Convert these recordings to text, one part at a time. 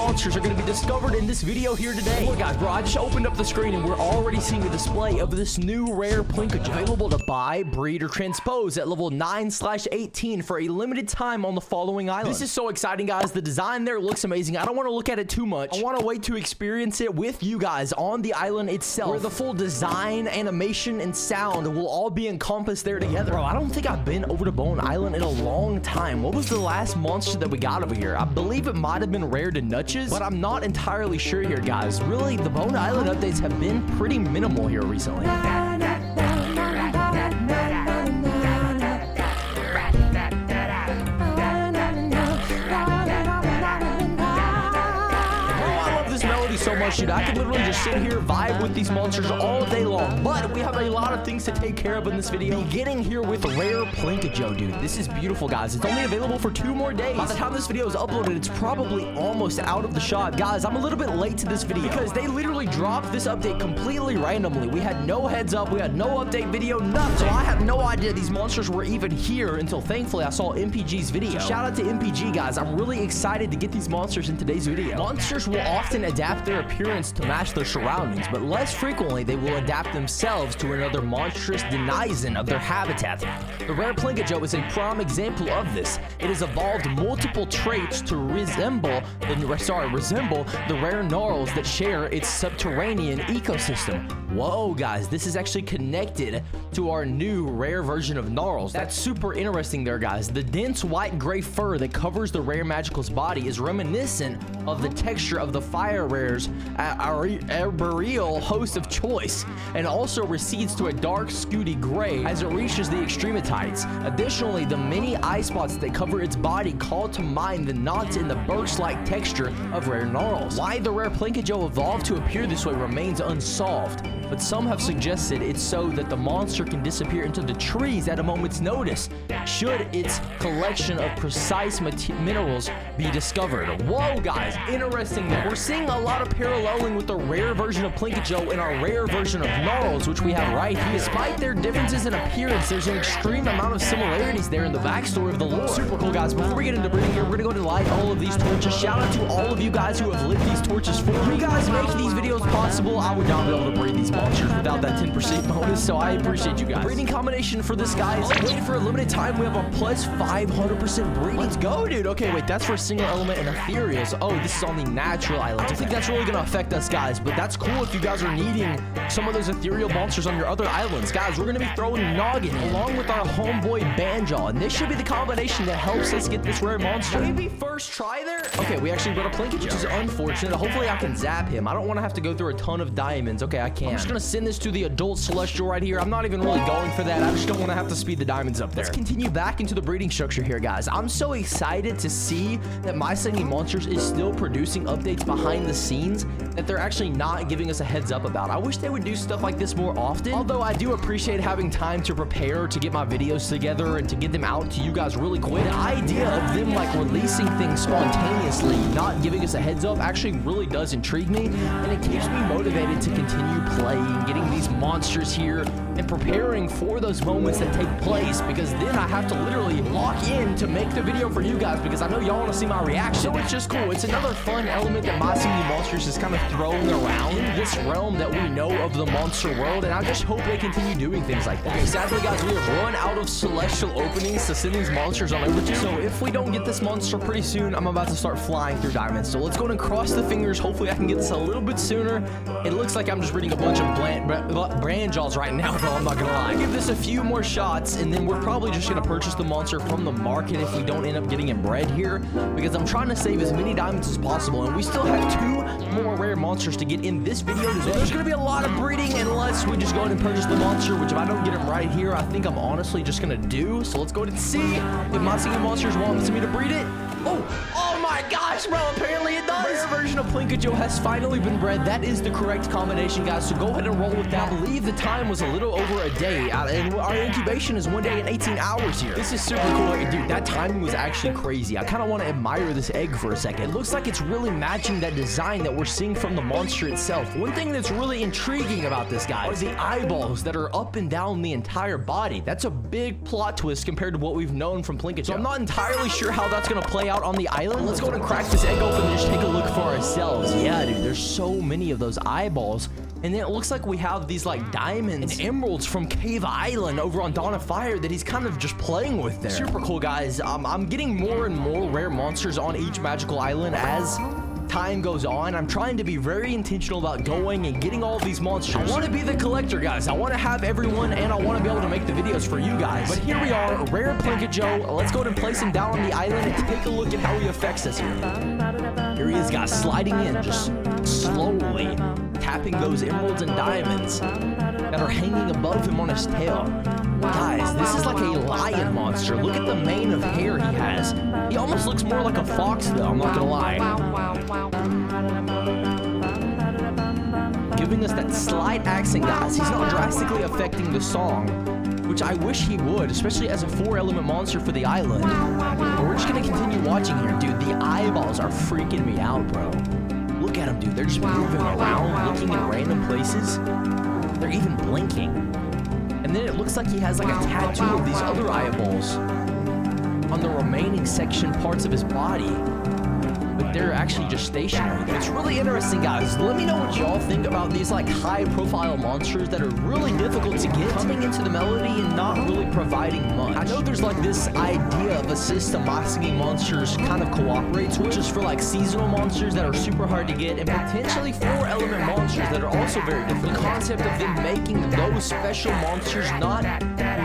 monsters are going to be discovered in this video here today. Look guys, bro, I just opened up the screen and we're already seeing a display of this new rare Plinkajou available to buy, breed, or transpose at level 9/18 for a limited time on the following island. This is so exciting, guys. The design there looks amazing. I don't want to look at it too much. I want to wait to experience it with you guys on the island itself, where the full design, animation, and sound will all be encompassed there together. Bro, I don't think I've been over to Bone Island in a long time. What was the last monster that we got over here? I believe it might have been rare to Nutches, but I'm not entirely sure here, guys. Really, the Bone Island updates have been pretty minimal here recently. So much, dude. I could literally just sit here, vibe with these monsters all day long, but we have a lot of things to take care of in this video, beginning here with rare Plinkajou, dude. This is beautiful, guys. It's only available for 2 more days. By the time this video is uploaded, it's probably almost out of the shop. Guys, I'm a little bit late to this video because they literally dropped this update completely randomly. We had no heads up, we had no update video, nothing. So I had no idea these monsters were even here until thankfully I saw MPG's video. So shout out to MPG, guys. I'm really excited to get these monsters in today's video. Monsters will often adapt their appearance to match their surroundings, but less frequently they will adapt themselves to another monstrous denizen of their habitat. The rare Plinkajou is a prime example of this. It has evolved multiple traits to resemble the rare gnarls that share its subterranean ecosystem. Whoa, guys, this is actually connected to our new rare version of gnarls. That's super interesting there, guys. The dense white-gray fur that covers the rare magical's body is reminiscent of the texture of the fire rare's arboreal host of choice, and also recedes to a dark, scooty gray as it reaches the extremities. Additionally, the many eye spots that cover its body call to mind the knots in the birch-like texture of rare gnarls. Why the rare Plinkajou evolved to appear this way remains unsolved, but some have suggested it's so that the monster can disappear into the trees at a moment's notice should its collection of precise minerals be discovered. Whoa, guys, interesting there. We're seeing a lot of paralleling with the rare version of Plinkajou and our rare version of gnarls, which we have right here. Despite their differences in appearance, there's an extreme amount of similarities there in the backstory of the lore. Super cool, guys. Before we get into breeding here, we're gonna go ahead and light all of these torches. Shout out to all of you guys who have lit these torches for me. You guys make these videos possible. I would not be able to breed these monsters without that 10% bonus, so I appreciate you guys. The breeding combination for this guy is wait for a limited time. We have a plus 500% breeding. Let's go, dude. Okay, wait, that's for a single element and ethereals. Oh, this is on the natural island. I don't think that's really gonna affect us, guys, but that's cool if you guys are needing some of those ethereal monsters on your other islands. Guys, we're gonna be throwing Noggin along with our homeboy Banjaw, and this should be the combination that helps us get this rare monster. Maybe first try there? Okay, we actually got a Plinkajou, which is unfortunate. Hopefully I can zap him. I don't want to have to go through a ton of diamonds. Okay, I can. I'm just gonna send this to the adult celestial right here. I'm not even really going for that. I just don't want to have to speed the diamonds up there. Let's continue back into the breeding structure here, guys. I'm so excited to see that My Singing Monsters is still producing updates behind the scenes that they're actually not giving us a heads up about. I wish they would do stuff like this more often, although I do appreciate having time to prepare to get my videos together and to get them out to you guys really quick. The idea of them like releasing things spontaneously, not giving us a heads up, actually really does intrigue me, and it keeps me motivated to continue playing, getting these monsters here and preparing for those moments that take place, because then I have to literally lock in to make the video for you guys, because I know y'all want to see my reaction. So it's just cool. It's another fun element that My Singing Monsters is kind of throwing around in this realm that we know of the monster world, and I just hope they continue doing things like that. Okay, sadly, guys, we have run out of celestial openings to send these monsters on over to, so if we don't get this monster pretty soon, I'm about to start flying through diamonds. So let's go and cross the fingers. Hopefully I can get this a little bit sooner. It looks like I'm just reading a bunch of Banjaws right now, though, I'm not gonna lie. I'll give this a few more shots, and then we're probably just gonna purchase the monster from the market if we don't end up getting him bred here, because I'm trying to save as many diamonds as possible, and we still have 2 more rare monsters to get in this video today. So there's gonna be a lot of breeding unless we just go ahead and purchase the monster, which if I don't get him right here, I think I'm honestly just gonna do. So let's go ahead and see if My Singing Monsters wants me to breed it. Oh my gosh, bro, apparently it does. Rare version version of Plinkajou has finally been bred. That is the correct combination, guys, so go ahead and roll with that. I believe the time was a little over a day, and our incubation is 1 day and 18 hours here. This is super cool. Dude, that timing was actually crazy. I kind of want to admire this egg for a second. It looks like it's really matching that design that we're seeing from the monster itself. One thing that's really intriguing about this guy is the eyeballs that are up and down the entire body. That's a big plot twist compared to what we've known from Plinkajou. So I'm not entirely sure how that's going to play out on the island. Let's go ahead and crack this egg open and just take a look for ourselves. Yeah, dude, there's so many of those eyeballs. And then it looks like we have these like diamonds and emeralds from Cave Island over on Dawn of Fire that he's kind of just playing with there. Super cool, guys. I'm getting more and more rare monsters on each magical island as time goes on. I'm trying to be very intentional about going and getting all of these monsters. I want to be the collector, guys. I want to have everyone, and I want to be able to make the videos for you guys. But here we are, rare Plinkajou. Let's go ahead and place him down on the island and take a look at how he affects us here. Here he is, guys, sliding in, just slowly tapping those emeralds and diamonds that are hanging above him on his tail. Guys, this is like a lion monster. Look at the mane of hair he has. He almost looks more like a fox, though, I'm not gonna lie. Giving us that slight accent, guys. He's not drastically affecting the song, which I wish he would, especially as a 4-element monster for the island. But we're just gonna continue watching here. Dude, the eyeballs are freaking me out, bro. Look at them, dude. They're just moving around, looking in random places. They're even blinking. And then it looks like he has like a tattoo of these other eyeballs on the remaining section parts of his body. But they're actually just stationary. It's really interesting, guys. Let me know what y'all think about these like high-profile monsters that are really difficult to get, coming into the melody and not really providing much. I know there's like this idea of a system Mushaboom monsters kind of cooperates, which is for like seasonal monsters that are super hard to get, and potentially 4-element monsters that are also very different. The concept of them making those special monsters not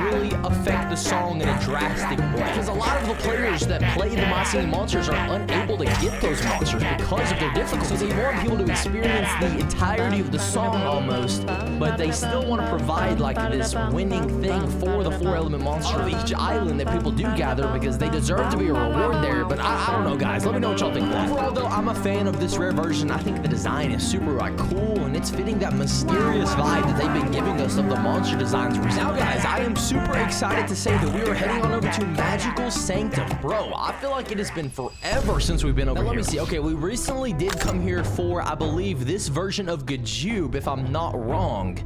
really affect the song in a drastic way, because a lot of the players that play the Mushaboom monsters are unable to get those monsters because of their difficulty. So they want people to experience the entirety of the song almost, but they still want to provide like this winning thing for the 4-element monster of each island that people do gather, because they deserve to be a reward there. But I don't know, guys. Let me know what y'all think. Overall, though, I'm a fan of this rare version. I think the design is super like cool, and it's fitting that mysterious vibe that they've been giving us of the monster designs recently. Now, guys, I am super excited to say that we are heading on over to Magical Sanctum. Bro, I feel like it has been forever since we've been over here. Let me see. Okay, we recently did come here for, I believe, this version of Gajube, if I'm not wrong.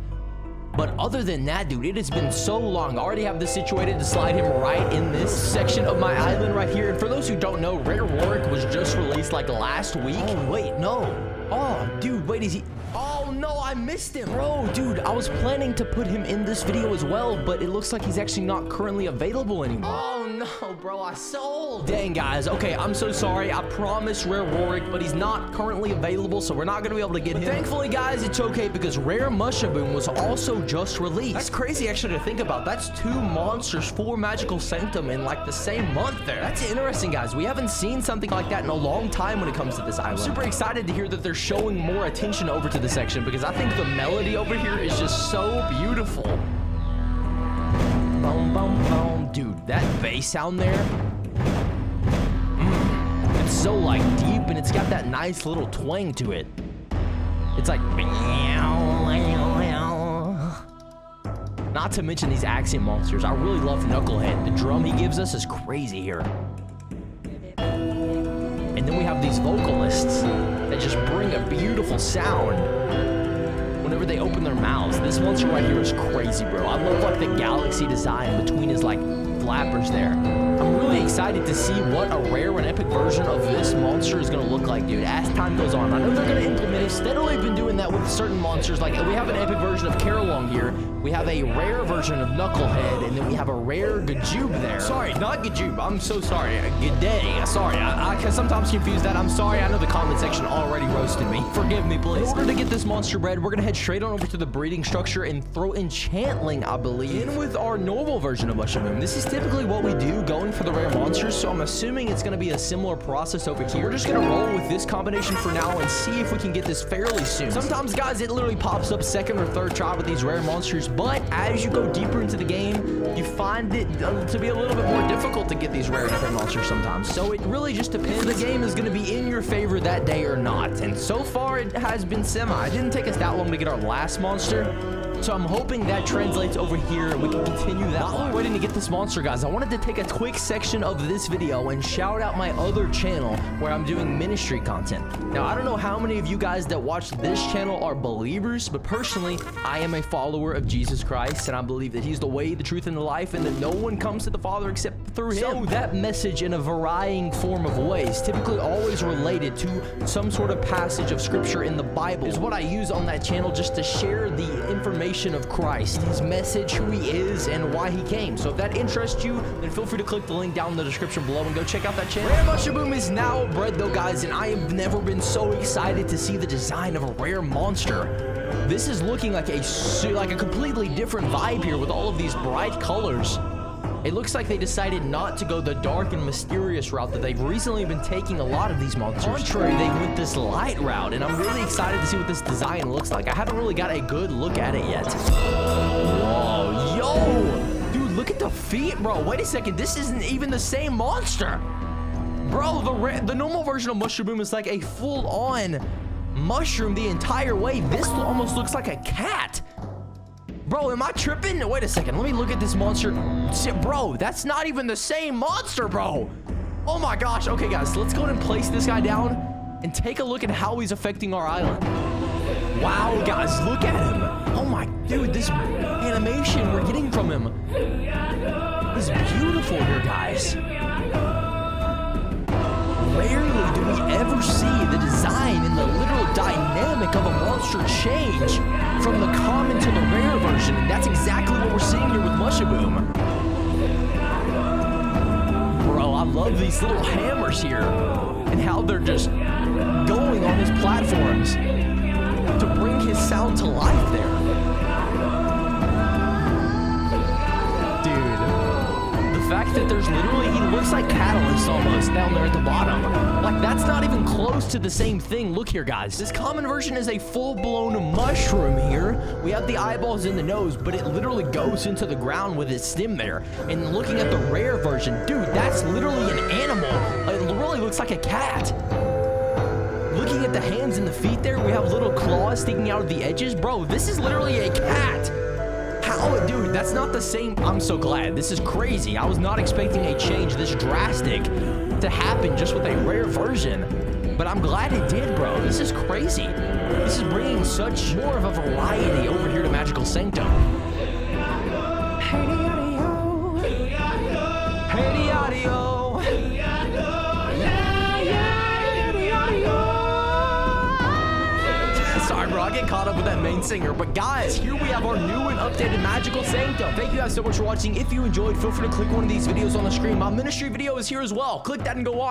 But other than that, dude, it has been so long. I already have this situated to slide him right in this section of my island right here. And for those who don't know, Rare Warwick was just released like last week. Oh, wait, no. Oh, dude, wait, is he... Oh, no, I missed him. Bro, dude, I was planning to put him in this video as well, but it looks like he's actually not currently available anymore. Oh, no, bro, I sold. Dang, guys. Okay, I'm so sorry. I promised Rare Warwick, but he's not currently available, so we're not going to be able to get him. Thankfully, guys, it's okay, because Rare Mushaboom was also just released. That's crazy, actually, to think about. That's 2 monsters for Magical Sanctum in, like, the same month there. That's interesting, guys. We haven't seen something like that in a long time when it comes to this island. I'm super excited to hear that they're showing more attention over to the section, because I think the melody over here is just so beautiful. Boom, boom, boom. Dude, that bass sound there, it's so like deep, and it's got that nice little twang to it. It's like, not to mention these accent monsters. I really love Knucklehead. The drum he gives us is crazy here. And then we have these vocalists that just bring a beautiful sound whenever they open their mouths. This monster right here is crazy, bro. I love like the galaxy design between his like flappers there. I'm really excited to see what a rare and epic version of this monster is going to look like, dude, as time goes on. I know they're going to implement it. Steadily been doing that with certain monsters. Like, we have an epic version of Carolong here. We have a rare version of Knucklehead, and then we have a rare Gajube there. Sorry, not Gajube. I'm so sorry. G'day. Sorry, I can sometimes confuse that. I'm sorry. I know the comment section already roasted me. Forgive me, please. In order to get this monster bred, we're going to head straight on over to the breeding structure and throw Enchantling, I believe, in with our normal version of Mushaboom. This is typically what we do going for the rare monsters, so I'm assuming it's going to be a similar process over here. We're just going to roll with this combination for now and see if we can get this fairly soon. Sometimes, guys, it literally pops up second or third try with these rare monsters, but as you go deeper into the game, you find it to be a little bit more difficult to get these rare monsters sometimes. So it really just depends. The game is going to be in your favor that day or not, and so far it has been semi. It didn't take us that long to get our last monster, so I'm hoping that translates over here and we can continue that. While we're waiting to get this monster, guys, I wanted to take a quick section of this video and shout out my other channel where I'm doing ministry content. Now, I don't know how many of you guys that watch this channel are believers, but personally, I am a follower of Jesus Christ, and I believe that he's the way, the truth, and the life, and that no one comes to the Father except through him. So that message in a varying form of ways, typically always related to some sort of passage of scripture in the Bible, is what I use on that channel just to share the information of Christ, his message, who he is, and why he came. So if that interests you, then feel free to click the link down in the description below and go check out that channel. Rare Mushaboom is now bred though, guys, and I have never been so excited to see the design of a rare monster. This is looking like a completely different vibe here with all of these bright colors. It looks like they decided not to go the dark and mysterious route that they've recently been taking a lot of these monsters. Contrary, they went this light route, and I'm really excited to see what this design looks like. I haven't really got a good look at it yet. Whoa, yo! Dude, look at the feet, bro. Wait a second, this isn't even the same monster. Bro, the normal version of Mushaboom is like a full-on mushroom the entire way. This almost looks like a cat. Bro, am I tripping? Wait a second. Let me look at this monster. Bro, that's not even the same monster, bro. Oh my gosh. Okay, guys, let's go ahead and place this guy down and take a look at how he's affecting our island. Wow, guys, look at him. Oh my, dude, this animation we're getting from him is beautiful here, guys. Rarely do we ever see the design and the literal dynamic of a monster change from the common to the rare version, and that's exactly what we're seeing here with Mushaboom. Bro, I love these little hammers here and how they're just going on his platforms to bring his sound to life there. The fact that there's literally, he looks like Catalyst almost down there at the bottom. Like, that's not even close to the same thing. Look here, guys. This common version is a full-blown mushroom here. We have the eyeballs in the nose, but it literally goes into the ground with its stem there. And looking at the rare version, dude, that's literally an animal. It really looks like a cat. Looking at the hands and the feet there, we have little claws sticking out of the edges. Bro, this is literally a cat. How, dude, that's not the same. I'm so glad. This is crazy. I was not expecting a change this drastic to happen just with a rare version, but I'm glad it did, bro. This is crazy. This is bringing such more of a variety over here to Magical Sanctum. Sorry, bro, I get caught up with that main singer. But guys, here we have our new and updated Magical Sanctum. Thank you guys so much for watching. If you enjoyed, feel free to click one of these videos on the screen. My ministry video is here as well. Click that and go watch.